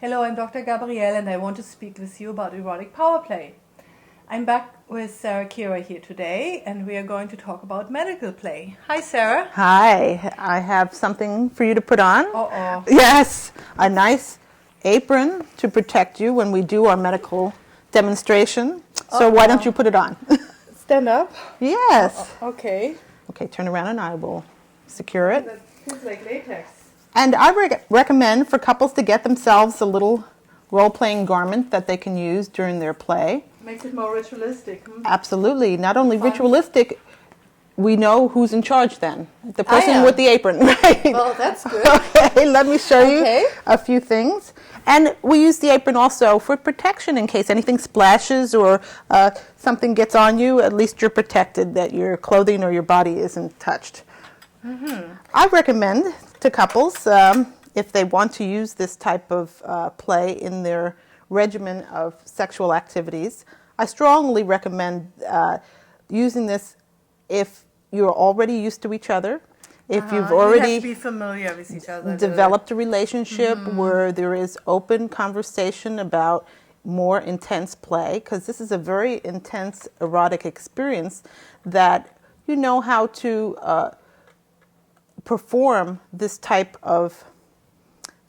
Hello, I'm Dr. Gabriele and I want to speak with you about erotic powerplay. I'm back with Sara Kira here today and we are going to talk about medical play. Hi, Sara. Hi, I have something for you to put on. Uh-oh. Yes, a nice apron to protect you when we do our medical demonstration. So why don't you put it on? Stand up. Yes. Okay. Okay, turn around and I will secure it. That feels like latex. And I recommend for couples to get themselves a little role-playing garment that they can use during their play. Makes it more ritualistic. Absolutely. Not only Fun. ritualistic, we know who's in charge then. The I person am. with the apron, right? Well, that's good. Okay, let me show Okay. you a few things. And we use the apron also for protection in case anything splashes or something gets on you. At least you're protected, that your clothing or your body isn't touched. Mm-hmm. I recommend to couples, if they want to use this type of play in their regimen of sexual activities, I strongly recommend using this if you're already used to each other, if you've You already have to be familiar with each other. developed a relationship where there is open conversation about more intense play, because this is a very intense erotic experience that you know how to perform this type of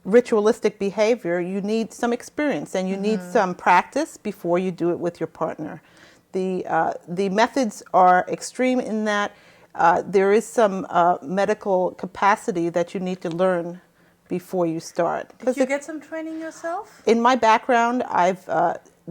ritualistic behavior. You need some experience and you need some practice before you do it with your partner. The methods are extreme in that there is some medical capacity that you need to learn before you start. Did you get some training yourself? In my background, I've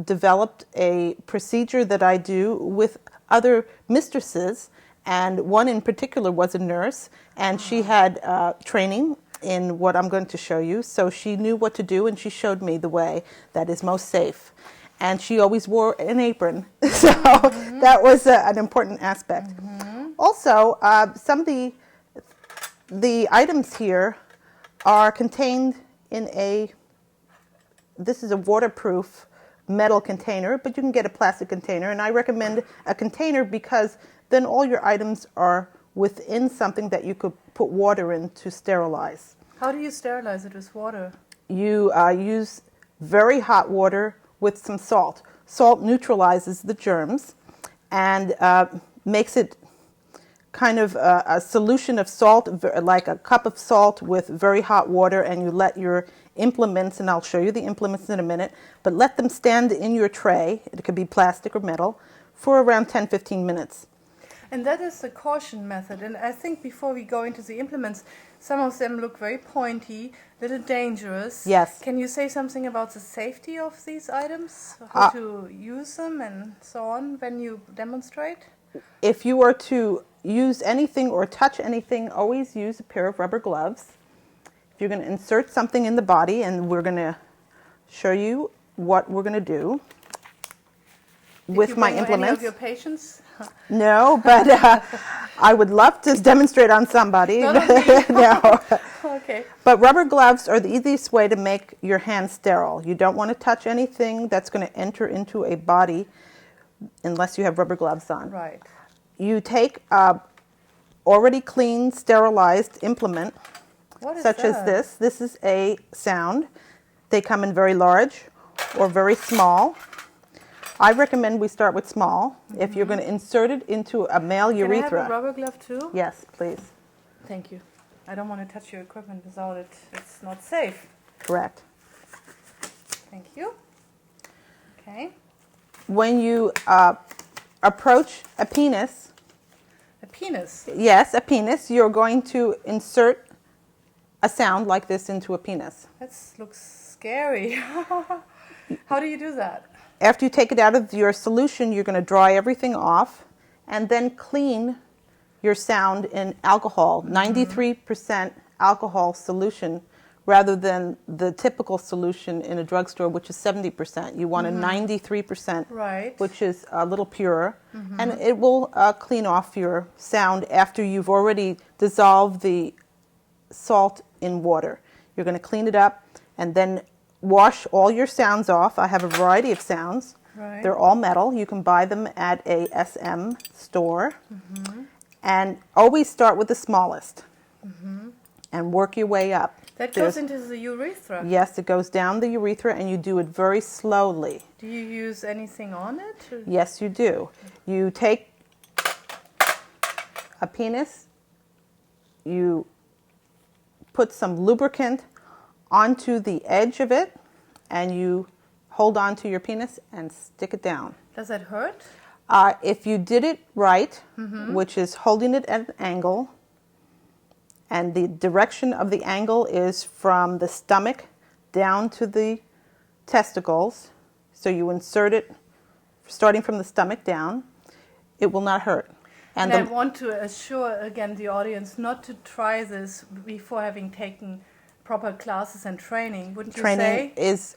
developed a procedure that I do with other mistresses, and one in particular was a nurse, and she had training in what I'm going to show you. So she knew what to do, and she showed me the way that is most safe. And she always wore an apron, so that was an important aspect. Also, some of the items here are contained in this is a waterproof metal container, but you can get a plastic container, and I recommend a container because then all your items are within something that you could put water in to sterilize. How do you sterilize it with water? You use very hot water with some salt. Salt neutralizes the germs and makes it kind of a solution of salt, like a cup of salt with very hot water, and you let your implements, and I'll show you the implements in a minute, but let them stand in your tray, it could be plastic or metal, for around 10-15 minutes. And that is the caution method. And I think before we go into the implements, some of them look very pointy, a little dangerous. Yes. Can you say something about the safety of these items? How to use them and so on when you demonstrate? If you are to use anything or touch anything, always use a pair of rubber gloves. If you're going to insert something in the body, and we're going to show you what we're going to do with my implements. Any of your patients? No, but I would love to demonstrate on somebody. No. Okay. But rubber gloves are the easiest way to make your hands sterile. You don't want to touch anything that's going to enter into a body unless you have rubber gloves on. Right. You take a already clean, sterilized implement, such as this. This is a sound. They come in very large or very small. I recommend we start with small. If you're going to insert it into a male urethra. Can I have a rubber glove too? Yes, please. Thank you. I don't want to touch your equipment without it. It's not safe. Correct. Thank you. Okay. When you approach a penis. A penis? Yes, a penis. You're going to insert a sound like this into a penis. That looks scary. How do you do that? After you take it out of your solution, you're going to dry everything off and then clean your sound in alcohol, 93% alcohol solution, rather than the typical solution in a drugstore, which is 70%. You want a 93%, right, which is a little purer, and it will clean off your sound after you've already dissolved the salt in water. You're going to clean it up and then wash all your sounds off. I have a variety of sounds. Right. They're all metal. You can buy them at a SM store. And always start with the smallest. and work your way up. That goes into the urethra? Yes, it goes down the urethra, and you do it very slowly. Do you use anything on it? Or? Yes, you do. You take a penis, you put some lubricant onto the edge of it, and you hold on to your penis and stick it down. Does that hurt? If you did it right, which is holding it at an angle, and the direction of the angle is from the stomach down to the testicles, so you insert it starting from the stomach down, it will not hurt. And I want to assure again the audience not to try this before having taken proper classes and training, wouldn't you say? Training is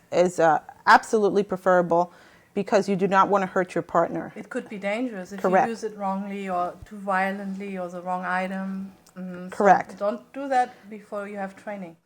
absolutely preferable, because you do not want to hurt your partner. It could be dangerous if Correct. you use it wrongly or too violently or the wrong item. Correct. So don't do that before you have training.